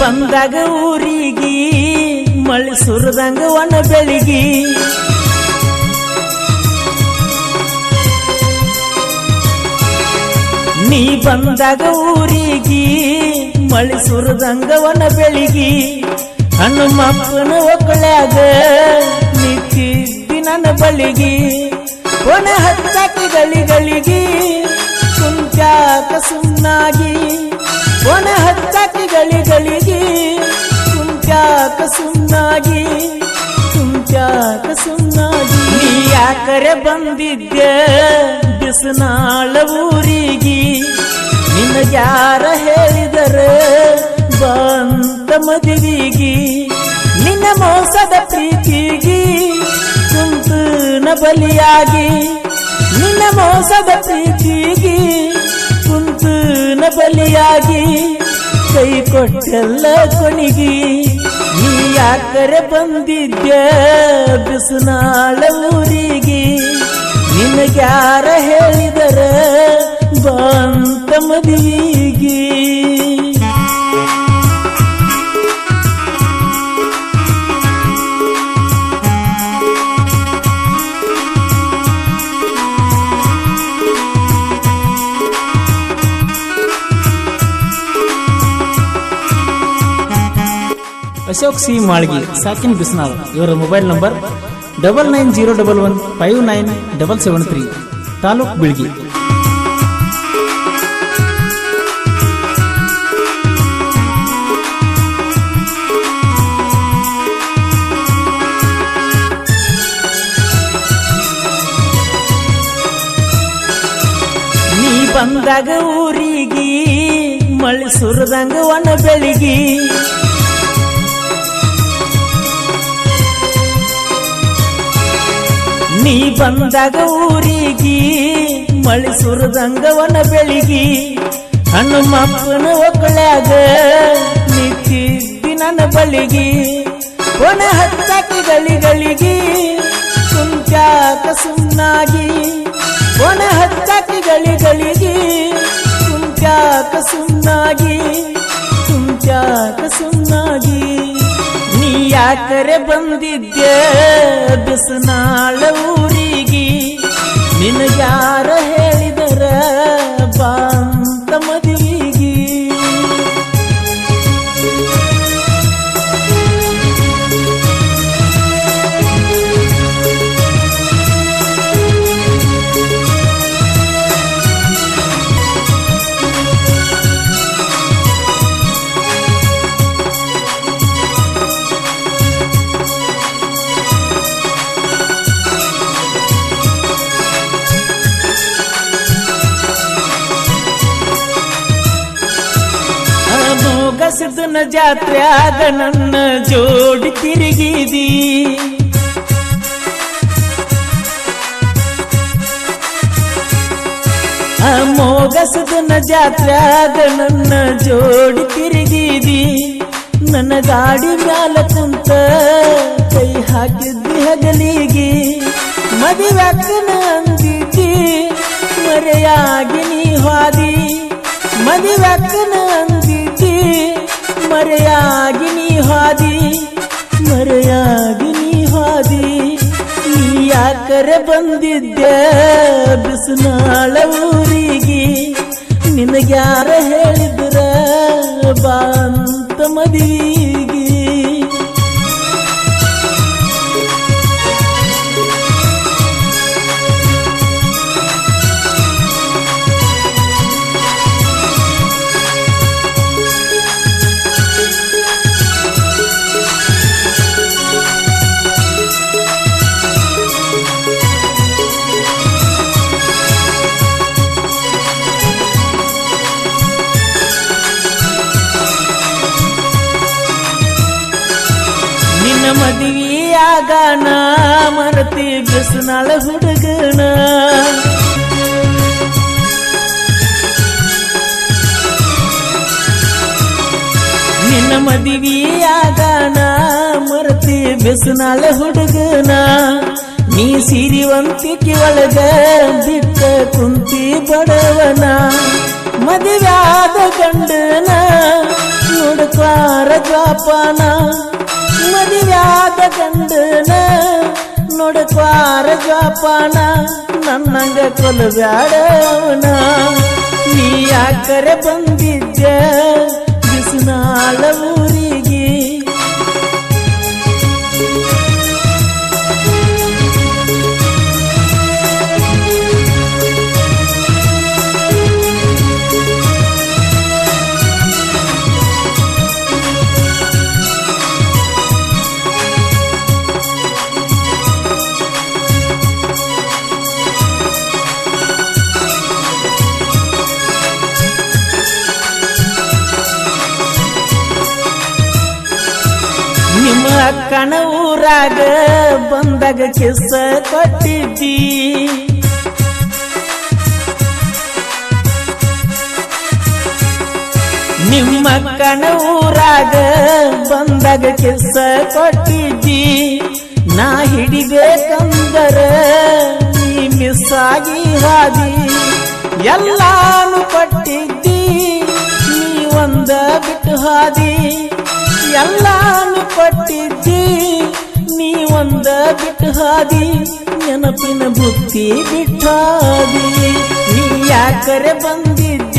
ಬಂದಾಗ ಊರಿಗೆ ಮಳೆ ಸುರದಂಗ ಒಣ ಬೆಳಿಗಿ ನೀ ಬಂದಾಗ ಊರಿಗೆ ಮಳೆ ಸುರದಂಗ ಒಣ ಬೆಳಿಗಿ ಹನುಮಪ್ಪನ ಒಕ್ಕಳ್ಯಾಗ ನಿಂತಿದ್ದಿ ನನ್ನ ಬಳಿಗಿ ಒಣ ಹತ್ತಾಕಿ ಗಳಿಗಳಿಗೆ ಕುಂಚಾಕ ಸುಮ್ನಾಗಿ ಒಣ ಹತ್ತಾಕಿ ಗಳಿಗಳಿಗೆ ಕುಂಚಾಕ ಸುಮ್ನಾಗಿ ನೀ ಯಾಕರೆ ಬಂದಿದ್ದೆ ಬಿಸನಾಳ ಊರಿಗೆ ನಿನಗ್ಯಾರ ಹೇಳಿದರೆ ಬಂತ ಮದುವಿಗಿ ನಿನ್ನ ಮೋಸದ ಪ್ರೀತಿಗಿ ಕುಂತನ ಬಲಿಯಾಗಿ ನಿನ್ನ ಮೋಸದ ಪ್ರೀತಿಗಿ ಕುಂತನ ಬಲಿಯಾಗಿ ಕೈ ಕೊಟ್ಟೆಲ್ಲ ಕೊಣಿಗಿ ನೀ ಯಾಕರೆ ಬಂದಿದ್ದೆ ಬಿಸನಾಳ ಊರಿಗೆ ನಿನಗ್ಯಾರ ಹೇಳಿದರ ಬಂತ ಮದುವಿಗಿ ಅಶೋಕ್ ಸಿ ಮಾಳ್ಗಿ ಸಾಕಿನ್ ಬಿಸ್ನಾಳ್ ಇವರ ಮೊಬೈಲ್ ನಂಬರ್ 9901159773 ತಾಲೂಕ್ ಬಿಳ್ಗಿ. ನೀ ಬಂದಾಗ ಊರಿಗೆ ಮಳೆ ಸುರದಂಗ ಒಣ ಬೆಳಿಗಿ ನೀ ಬಂದಾಗ ಊರಿಗೆ ಮಳೆ ಸುರದಂಗ ಒಣ ಬೆಳಿಗಿ ಹನುಮಪ್ಪನ ಒಕ್ಕಳ್ಯಾಗ ನಿಂತಿದ್ದಿ ನನ್ನ ಬಳಿಗಿ ಒಣ ಹತ್ತಾಕಿ ಗಳಿಗಳಿಗೆ ಕುಂಚಾಕ ಸುಮ್ನಾಗಿ ಒಣ ಹತ್ತಾಕಿ ಗಳಿಗಳಿಗೆ ಕುಂಚಾಕ ಸುಮ್ನಾಗಿ ನೀ ಯಾಕರೆ ಬಂದಿದ್ದೆ ಬಿಸನಾಳ ಊರಿಗೆ ನಿನಗ್ಯಾರ ಹೇಳಿದರ ಬಂತ ಮದುವಿಗಿ ಸಿದ್ದನ ಜಾತ್ರ್ಯಾಗ ನನ್ನ ಜೋಡಿ ತಿರುಗಿದಿ ಮೋಗಸದನ ಜಾತ್ರ್ಯಾಗ ನನ್ನ ಜೋಡಿ ತಿರುಗಿದಿ ನನ್ನ ಗಾಡಿ ಮ್ಯಾಲ ಕುಂತ ಕೈ ಹಾಕಿದ್ದಿ ಹಗಲಿಗಿ ಮದುವೆಕ್ಕನ ಅಂದಿದ್ದಿ ಮರೆಯಾಗಿ ನೀ ಹಾದಿ ಮದುವೆಕ್ಕನ ಅಂದಿದ್ದಿ ಮರೆಯಾಗಿ ನೀ ಹಾದಿ ನೀ ಯಾಕರೆ ಬಂದಿದ್ದೆ ಬಿಸನಾಳ ಊರಿಗೆ ನಿನಗ್ಯಾರ ಹೇಳಿದ್ರ ಬಂತ ಮದುವಿಗಿ ಮದುವೆಯಾಗ ನಾ ಮರತಿ ಬಿಸನಾಳ ಹುಡುಗನ ನಿನ್ನ ಮದುವೆಯಾಗ ನಾ ಮರತಿ ಬಿಸನಾಳ ಹುಡುಗನ ನೀ ಸಿರಿವಂತಿಕೆ ಒಳಗ ಬಿಟ್ಟ ಕುಂತಿ ಬಡವನ ಮದುವೆಯಾದ ಗಂಡನ ನೋಡ್ತಾರ ಜೋಪಾನ ಮದುವ್ಯಾದ ಗಂಡನ ನೋಡಕ್ವಾರ ಜೋಪಾನ ನನ್ನಂಗ ಕೊಲಬ್ಯಾಡ ಅವನ ನೀ ಯಾಕರೆ ಬಂದಿದ್ದ ಬಿಸಿನಾಳ ಊರಿಗೆ ನಿಮ್ಮ ಅಕ್ಕನ ಊರಾಗ ಬಂದಾಗ ಕಿಸ್ಸ ಕೊಟ್ಟಿದ್ದಿ ನಿಮ್ಮ ಅಕ್ಕನ ಊರಾಗ ಬಂದಾಗ ಕಿಸ್ಸ ಕೊಟ್ಟಿದ್ದಿ ನಾ ಹಿಡಿಬೇಕಂದರ ನೀ ಮಿಸ್ ಆಗಿ ಹಾದಿ ಎಲ್ಲಾನು ಕೊಟ್ಟಿದ್ದಿ ನೀ ಒಂದ ಬಿಟ್ಟು ಹಾದಿ ಎಲ್ಲಾನು ಕೊಟ್ಟಿದ್ದಿ ನೀ ಒಂದ ಬಿಟ್ಟು ಹಾದಿ ನೆನಪಿನ ಬುತ್ತಿ ಬಿಟ್ಟಾದಿ ನೀ ಯಾಕರೆ ಬಂದಿದ್ದ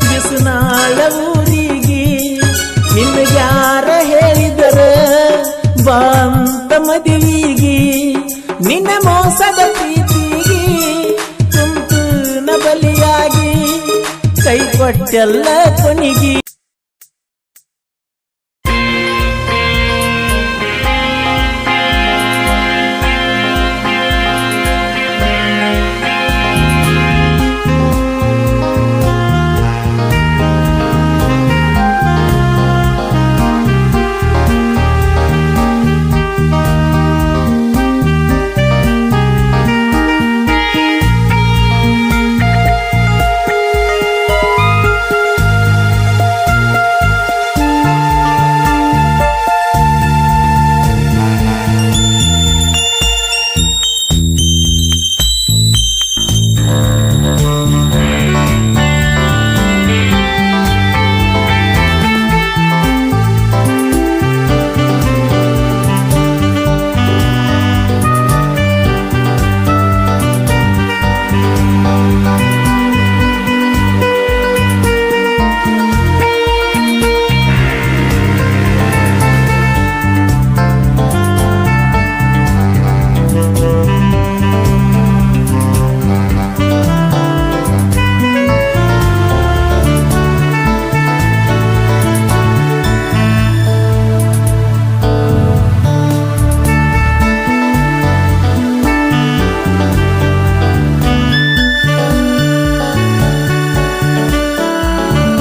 ಬಿಸಿನಾಳ ಊರಿಗೆ ನಿನಗ್ಯಾರ ಹೇಳಿದರ ಬಂತ ಮದುವಿಗೆ ನಿನ್ನ ಮೋಸದ ಪ್ರೀತಿಗೆ ತುಂತುನ ಬಲಿಯಾಗಿ ಕೈ ಕೊಟ್ಟೆಲ್ಲ ಕೊನಿಗಿ